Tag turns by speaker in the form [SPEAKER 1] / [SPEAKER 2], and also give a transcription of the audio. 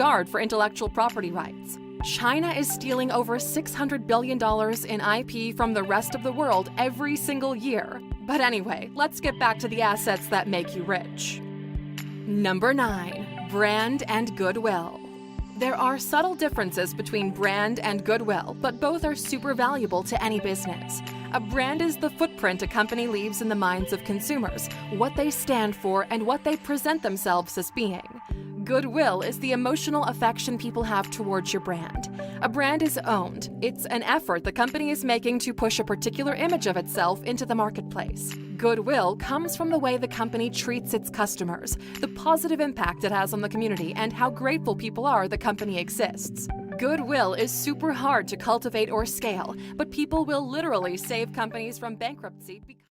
[SPEAKER 1] disregard for intellectual property rights. China is stealing over $600 billion in IP from the rest of the world every single year. But anyway, let's get back to the assets that make you rich. Number 9. Brand and goodwill. There are subtle differences between brand and goodwill, but both are super valuable to any business. A brand is the footprint a company leaves in the minds of consumers, what they stand for, and what they present themselves as being. Goodwill is the emotional affection people have towards your brand. A brand is owned. It's an effort the company is making to push a particular image of itself into the marketplace. Goodwill comes from the way the company treats its customers, the positive impact it has on the community, and how grateful people are the company exists. Goodwill is super hard to cultivate or scale, but people will literally save companies from bankruptcy because